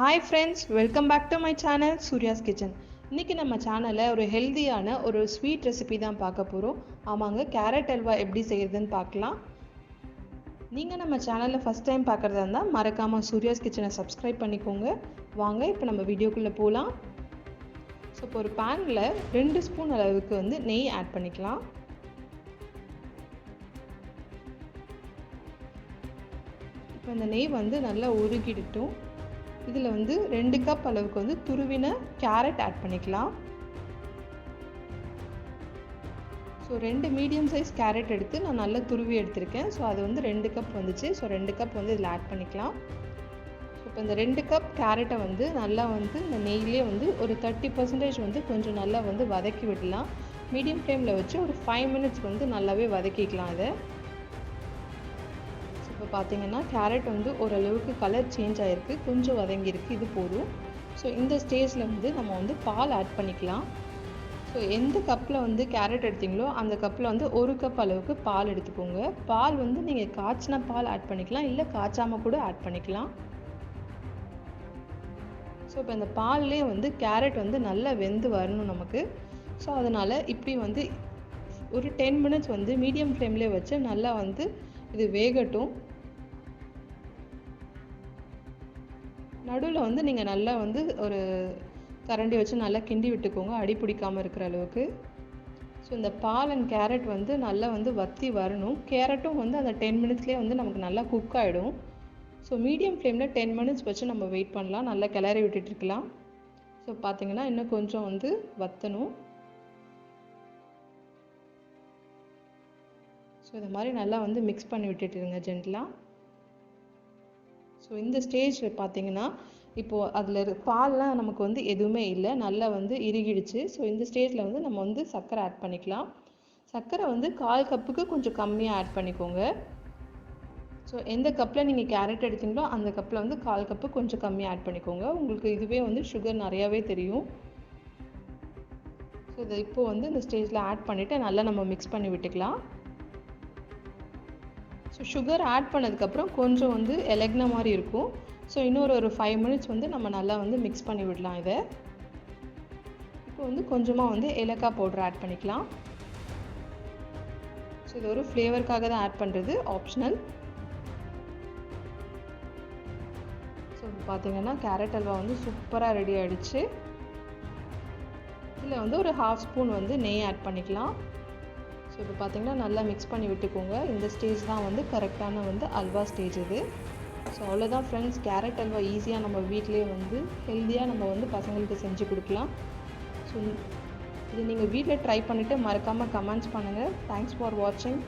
Hi friends, welcome back to my channel Surya's kitchen. இன்றைக்கி நம்ம சேனலில் ஒரு ஹெல்த்தியான ஒரு ஸ்வீட் ரெசிபி தான் பார்க்க போகிறோம். ஆமாங்க, கேரட் அல்வா எப்படி செய்கிறதுன்னு பார்க்கலாம். நீங்கள் நம்ம சேனலில் ஃபஸ்ட் டைம் பார்க்குறதா இருந்தால் மறக்காமல் சூர்யாஸ் கிச்சனை சப்ஸ்கிரைப் பண்ணிக்கோங்க. வாங்க இப்போ நம்ம வீடியோக்குள்ளே போகலாம். ஸோ இப்போ ஒரு பேனில் 2 ஸ்பூன் அளவுக்கு நெய் ஆட் பண்ணிக்கலாம். இப்போ இந்த நெய் நல்லா உருகிடட்டும். இதில் 2 கப் அளவுக்கு துருவின கேரட் ஆட் பண்ணிக்கலாம். ஸோ 2 மீடியம் சைஸ் கேரட் எடுத்து நான் நல்லா துருவி எடுத்திருக்கேன். ஸோ அது 2 கப் வந்துச்சு. ஸோ 2 கப் இதில் ஆட் பண்ணிக்கலாம். ஸோ இப்போ இந்த 2 கப் கேரட்டை நல்லா இந்த நெய்யிலே ஒரு 30% கொஞ்சம் நல்லா வதக்கி விடலாம். மீடியம் ஃப்ளேமில் வச்சு ஒரு 5 மினிட்ஸ் நல்லாவே வதக்கிக்கலாம். அதை இப்போ பார்த்தீங்கன்னா கேரட் ஓரளவுக்கு கலர் சேஞ்ச் ஆகிருக்கு, கொஞ்சம் வதங்கியிருக்கு, இது போதும். ஸோ இந்த ஸ்டேஜில் நம்ம பால் ஆட் பண்ணிக்கலாம். ஸோ எந்த கப்பில் கேரட் எடுத்தீங்களோ அந்த கப்பில் 1 கப் அளவுக்கு பால் எடுத்துக்கோங்க. பால் நீங்கள் காய்ச்சின பால் ஆட் பண்ணிக்கலாம், இல்லை காய்ச்சாமல் கூட ஆட் பண்ணிக்கலாம். ஸோ இப்போ இந்த பால்லே கேரட் நல்லா வெந்து வரணும் நமக்கு. ஸோ அதனால் இப்படி ஒரு 10 மினிட்ஸ் மீடியம் ஃப்ளேம்லேயே வச்சு நல்லா இது வேகட்டும். நடுவில் நீங்கள் நல்லா ஒரு கரண்டி வச்சு நல்லா கிண்டி விட்டுக்கோங்க, அடி பிடிக்காமல் இருக்கிற அளவுக்கு. ஸோ இந்த பால் அண்ட் கேரட் நல்லா வற்றி வரணும். கேரட்டும் அந்த 10 மினிட்ஸ்லேயே நமக்கு நல்லா குக் ஆகிடும். ஸோ மீடியம் ஃப்ளேமில் 10 மினிட்ஸ் வச்சு நம்ம வெயிட் பண்ணலாம், நல்லா கிளறி விட்டுட்டுருக்கலாம். ஸோ பார்த்தீங்கன்னா இன்னும் கொஞ்சம் வற்றணும். ஸோ இது மாதிரி நல்லா மிக்ஸ் பண்ணி விட்டுட்டுருங்க ஜென்டலாக. ஸோ இந்த ஸ்டேஜில் பார்த்தீங்கன்னா இப்போது அதில் பால்லாம் நமக்கு எதுவுமே இல்லை, நல்லா இறுகிடுச்சு. ஸோ இந்த ஸ்டேஜில் நம்ம சர்க்கரை ஆட் பண்ணிக்கலாம். சர்க்கரை 1/4 கப்புக்கு கொஞ்சம் கம்மியாக ஆட் பண்ணிக்கோங்க. ஸோ எந்த கப்பில் நீங்கள் கேரட் எடுத்தீங்களோ அந்த கப்பில் 1/4 கப்பு கொஞ்சம் கம்மியாக ஆட் பண்ணிக்கோங்க. உங்களுக்கு இதுவே சுகர் நிறையாவே தெரியும். ஸோ இதை இப்போது இந்த ஸ்டேஜில் ஆட் பண்ணிவிட்டு நல்லா நம்ம மிக்ஸ் பண்ணி விட்டுக்கலாம். ஸோ சுகர் ஆட் பண்ணதுக்கப்புறம் கொஞ்சம் இலகுன மாதிரி இருக்கும். ஸோ இன்னொரு 5 மினிட்ஸ் நம்ம நல்லா மிக்ஸ் பண்ணி விடலாம். இதை இப்போ கொஞ்சமாக ஏலக்காய் பவுடர் ஆட் பண்ணிக்கலாம். ஸோ இது ஒரு ஃப்ளேவருக்காக தான் ஆட் பண்ணுறது, ஆப்ஷனல். ஸோ பார்த்தீங்கன்னா கேரட் அல்வா சூப்பராக ரெடி ஆகிடுச்சு. இதில் ஒரு 1/2 ஸ்பூன் நெய் ஆட் பண்ணிக்கலாம். ஸோ இப்போ பார்த்தீங்கன்னா நல்லா மிக்ஸ் பண்ணி விட்டுக்கோங்க. இந்த ஸ்டேஜ் தான் கரெக்டான அல்வா ஸ்டேஜ் இது. ஸோ அவ்வளோதான் ஃப்ரெண்ட்ஸ், கேரட் அல்வா ஈஸியாக நம்ம வீட்டிலேயே ஹெல்த்தியாக நம்ம பசங்களுக்கு செஞ்சு கொடுக்கலாம். ஸோ இது நீங்கள் வீட்டில் ட்ரை பண்ணிவிட்டு மறக்காமல் கமெண்ட்ஸ் பண்ணுங்கள். தேங்க்ஸ் ஃபார் வாட்சிங்.